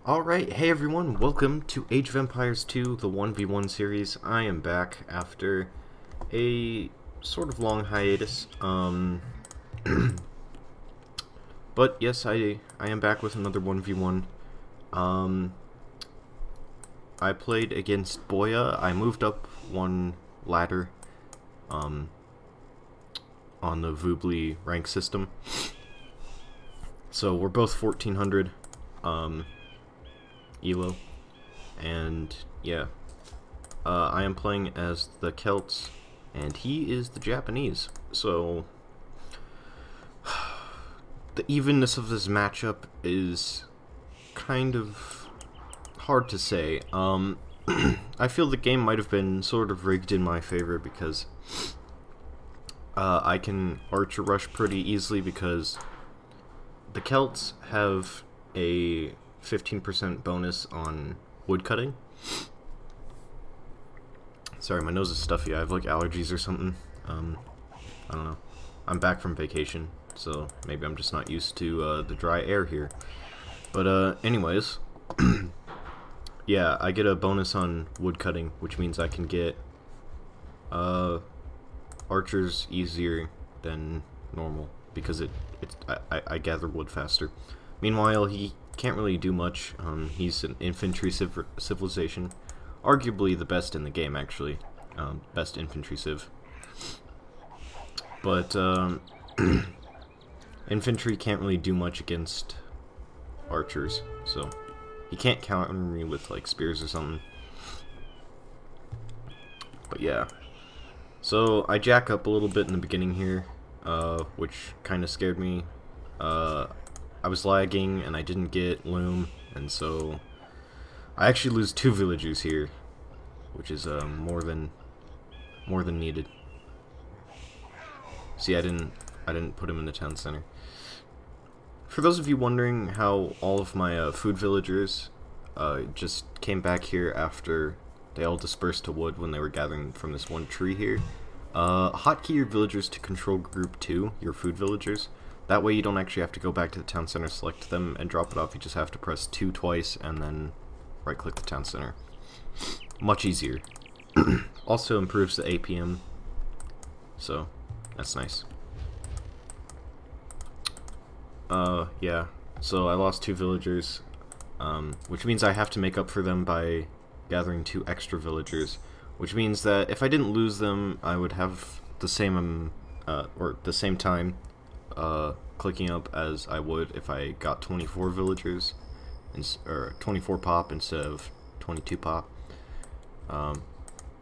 Alright, hey everyone, welcome to Age of Empires 2, the 1v1 series. I am back after a sort of long hiatus, but yes, I am back with another 1v1. I played against Boyaaa. I moved up one ladder, on the Voobly rank system. So we're both 1400, Elo, and yeah, I am playing as the Celts, and he is the Japanese, so the evenness of this matchup is kind of hard to say. I feel the game might have been sort of rigged in my favor because I can archer rush pretty easily because the Celts have a 15% bonus on woodcutting. Sorry, my nose is stuffy. I have like allergies or something. I don't know. I'm back from vacation, so maybe I'm just not used to the dry air here. But anyways, yeah, I get a bonus on woodcutting, which means I can get archers easier than normal because I gather wood faster. Meanwhile, he can't really do much. He's an infantry civilization, arguably the best in the game, actually. Best infantry civ. But infantry can't really do much against archers, so he can't counter me with like spears or something. But yeah, so I jack up a little bit in the beginning here, which kind of scared me. I was lagging and I didn't get loom, and so I actually lose 2 villagers here, which is more than needed. See, I didn't put him in the town center. For those of you wondering how all of my food villagers just came back here after they all dispersed to wood when they were gathering from this one tree here, hotkey your villagers to control group 2, your food villagers. That way you don't actually have to go back to the town center, select them, and drop it off. You just have to press 2 twice and then right-click the town center. Much easier. Also improves the APM, so that's nice. Yeah, so I lost 2 villagers, which means I have to make up for them by gathering 2 extra villagers, which means that if I didn't lose them, I would have the same, or the same time clicking up as I would if I got 24 villagers, or 24 pop instead of 22 pop.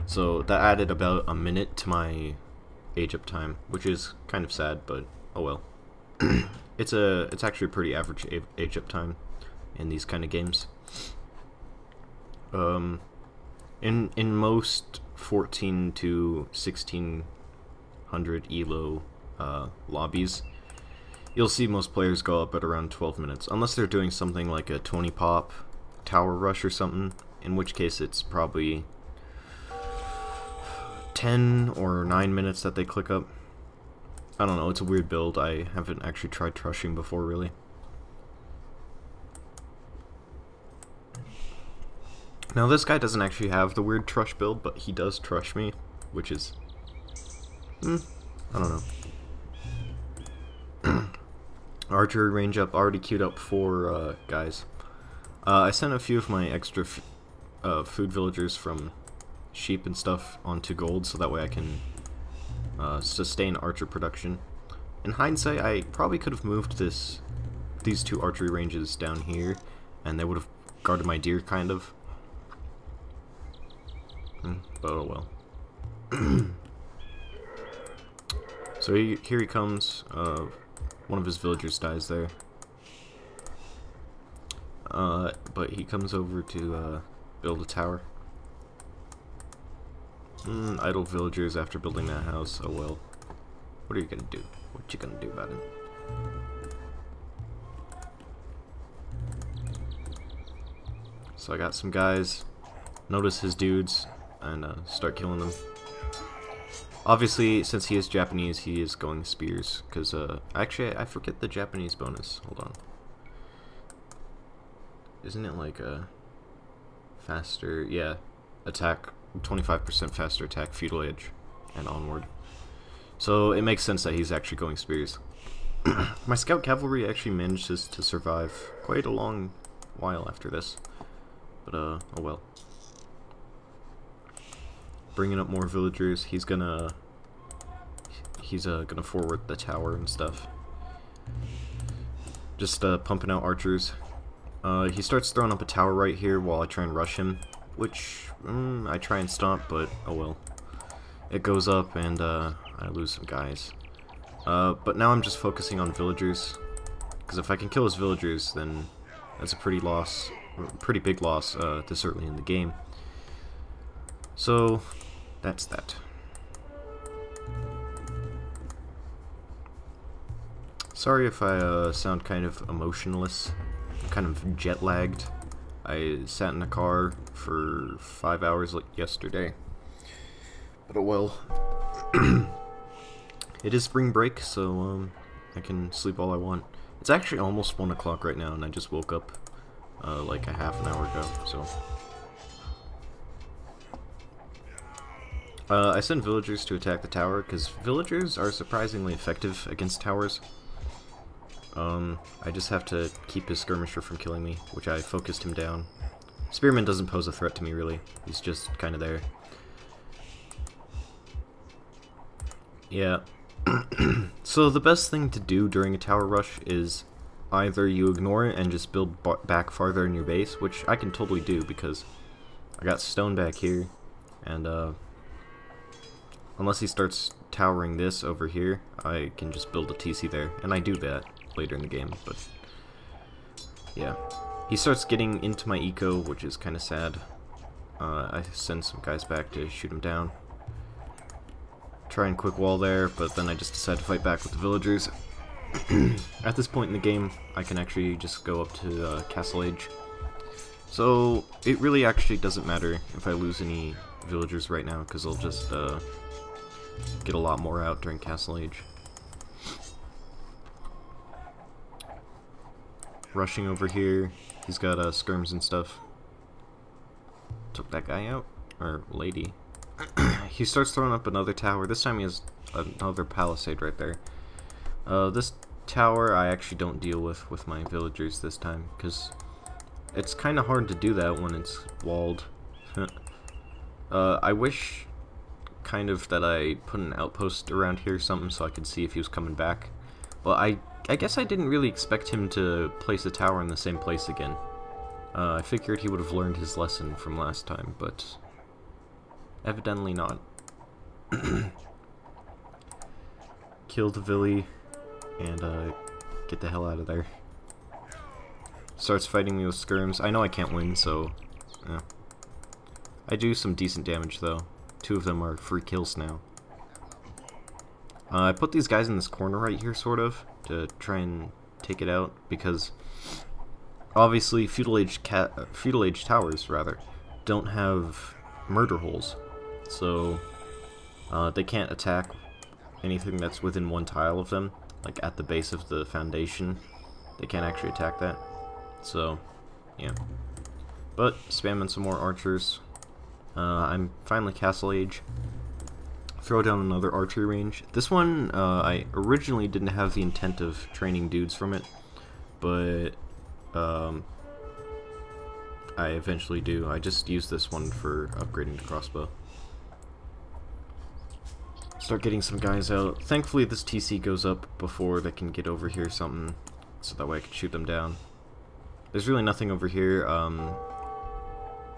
So that added about a minute to my age up time, which is kind of sad, but oh well. It's actually a pretty average age up time in these kind of games. In most 14 to 1600 Elo lobbies, you'll see most players go up at around 12 minutes, unless they're doing something like a 20 pop tower rush or something, in which case it's probably 10 or 9 minutes that they click up. I don't know, it's a weird build. I haven't actually tried trushing before, really. Now this guy doesn't actually have the weird trush build, but he does trush me, which is I don't know. Archery range up, already queued up 4 guys. I sent a few of my extra food villagers from sheep and stuff onto gold, so that way I can sustain archer production. In hindsight, I probably could have moved these 2 archery ranges down here, and they would have guarded my deer, kind of. But oh well. So here he comes. One of his villagers dies there. But he comes over to build a tower. Idle villagers after building that house. Oh well. What are you gonna do? What you gonna do about it? So I got some guys. Notice his dudes and start killing them. Obviously, since he is Japanese, he is going spears, because, actually, I forget the Japanese bonus. Hold on. isn't it like a faster, yeah, attack, 25% faster attack, feudal age, and onward. So it makes sense that he's actually going spears. My scout cavalry actually manages to survive quite a long while after this, but oh well. Bringing up more villagers. He's gonna forward the tower and stuff. Just pumping out archers. He starts throwing up a tower right here while I try and rush him, which I try and stop, but oh well. It goes up and I lose some guys. But now I'm just focusing on villagers, because if I can kill his villagers, then that's a pretty big loss this early in the game. So that's that. Sorry if I sound kind of emotionless. I'm kind of jet lagged. I sat in a car for 5 hours yesterday. But oh well. It is spring break, so I can sleep all I want. It's actually almost 1 o'clock right now, and I just woke up like a half an hour ago, so. I send villagers to attack the tower, because villagers are surprisingly effective against towers. I just have to keep his skirmisher from killing me, which I focused him down. Spearman doesn't pose a threat to me, really. He's just kind of there. Yeah. So the best thing to do during a tower rush is either you ignore it and just build back farther in your base, which I can totally do because I got stone back here, and unless he starts towering this over here, I can just build a TC there, and I do that later in the game, but yeah. He starts getting into my eco, which is kind of sad. I send some guys back to shoot him down. Try and quick wall there, but then I just decide to fight back with the villagers. At this point in the game, I can actually just go up to Castle Age. So it really actually doesn't matter if I lose any villagers right now, because I'll just get a lot more out during Castle Age. Rushing over here, he's got skirms and stuff. Took that guy out, or lady. He starts throwing up another tower. This time he has another palisade right there. This tower I actually don't deal with my villagers this time, because it's kind of hard to do that when it's walled. I wish kind of that I put an outpost around here or something so I could see if he was coming back. Well, I guess I didn't really expect him to place a tower in the same place again. I figured he would have learned his lesson from last time, but evidently not. Kill the Villy and get the hell out of there. Starts fighting me with skirms. I know I can't win, so yeah. I do some decent damage though. 2 of them are free kills now. I put these guys in this corner right here, sort of, to try and take it out, because obviously feudal age towers rather don't have murder holes, so they can't attack anything that's within 1 tile of them, like at the base of the foundation. They can't actually attack that. So yeah, but spamming some more archers. I'm finally Castle Age. Throw down another archery range. This one, I originally didn't have the intent of training dudes from it, but I eventually do. I just use this one for upgrading the crossbow. Start getting some guys out. Thankfully this TC goes up before they can get over here or something, so that way I can shoot them down. There's really nothing over here.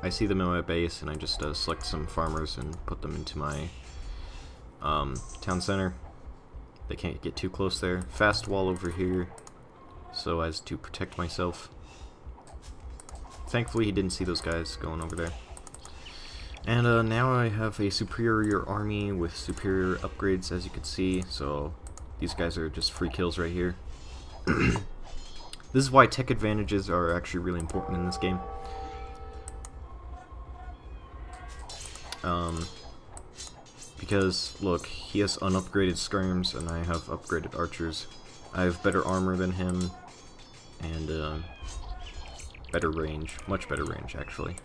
I see them in my base and I just select some farmers and put them into my town center. They can't get too close there. Fast wall over here so as to protect myself. Thankfully he didn't see those guys going over there. And now I have a superior army with superior upgrades, as you can see, so these guys are just free kills right here. This is why tech advantages are actually really important in this game. Because, look, he has unupgraded skirms and I have upgraded archers. I have better armor than him, and better range, much better range actually.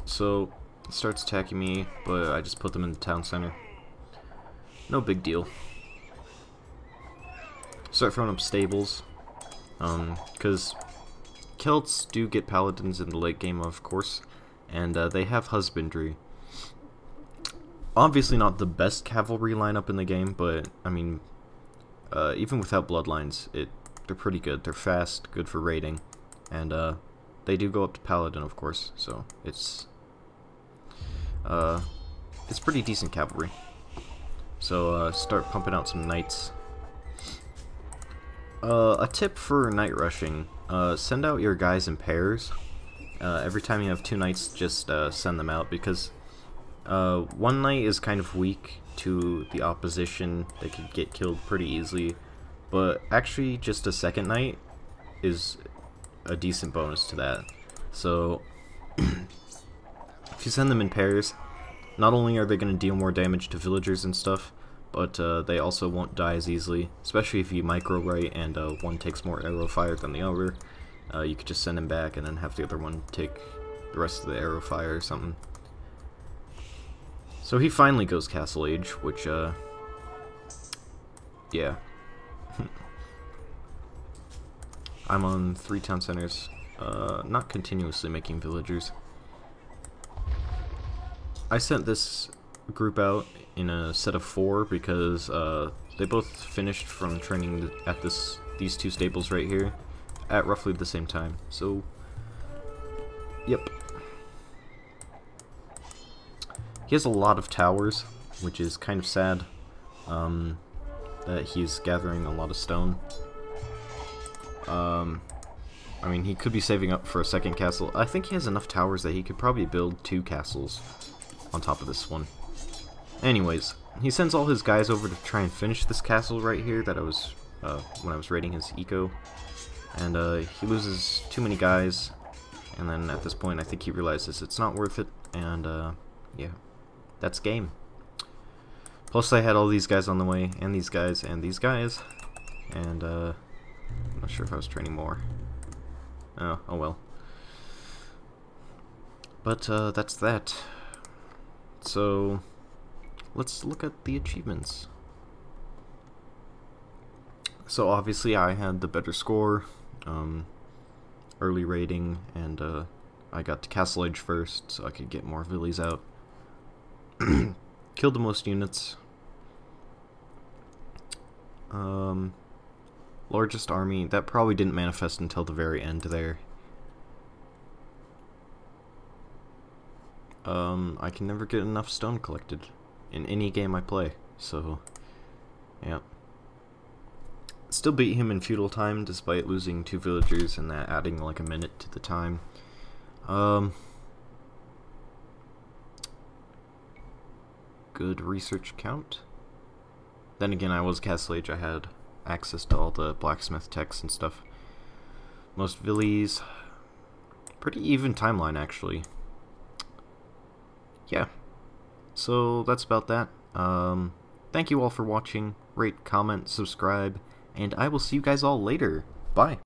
So it starts attacking me, but I just put them in the town center. No big deal. Start throwing up stables, because Celts do get paladins in the late game, of course, and they have husbandry. Obviously not the best cavalry lineup in the game, but I mean, even without bloodlines, they're pretty good. They're fast, good for raiding, and they do go up to paladin, of course. So it's pretty decent cavalry. So start pumping out some knights. A tip for night rushing: send out your guys in pairs. Every time you have two knights, just send them out, because one knight is kind of weak to the opposition. They could get killed pretty easily, but actually just a second knight is a decent bonus to that. So if you send them in pairs, not only are they going to deal more damage to villagers and stuff, but they also won't die as easily, especially if you micro right and one takes more arrow fire than the other. You could just send him back and then have the other one take the rest of the arrow fire or something. So he finally goes Castle Age, which, yeah. I'm on 3 town centers, not continuously making villagers. I sent this group out in a set of 4 because they both finished from training at these 2 stables right here at roughly the same time. So, yep. He has a lot of towers, which is kind of sad, that he's gathering a lot of stone. I mean, he could be saving up for a second castle. I think he has enough towers that he could probably build 2 castles on top of this one. Anyways, he sends all his guys over to try and finish this castle right here that I was, when I was raiding his eco. And he loses too many guys, and then at this point I think he realizes it's not worth it, and yeah, that's game. Plus I had all these guys on the way, and these guys, and these guys, and I'm not sure if I was training more. Oh well. But that's that. So let's look at the achievements. So obviously I had the better score, early rating, and I got to Castle Age first, so I could get more villies out. Killed the most units. Largest army, that probably didn't manifest until the very end there. I can never get enough stone collected in any game I play, so yeah. Still beat him in feudal time despite losing 2 villagers and that adding like a minute to the time. Good research count. Then again, I was Castle Age, I had access to all the blacksmith techs and stuff. Most villies. Pretty even timeline, actually. Yeah. So that's about that. Thank you all for watching. Rate, comment, subscribe, and I will see you guys all later. Bye.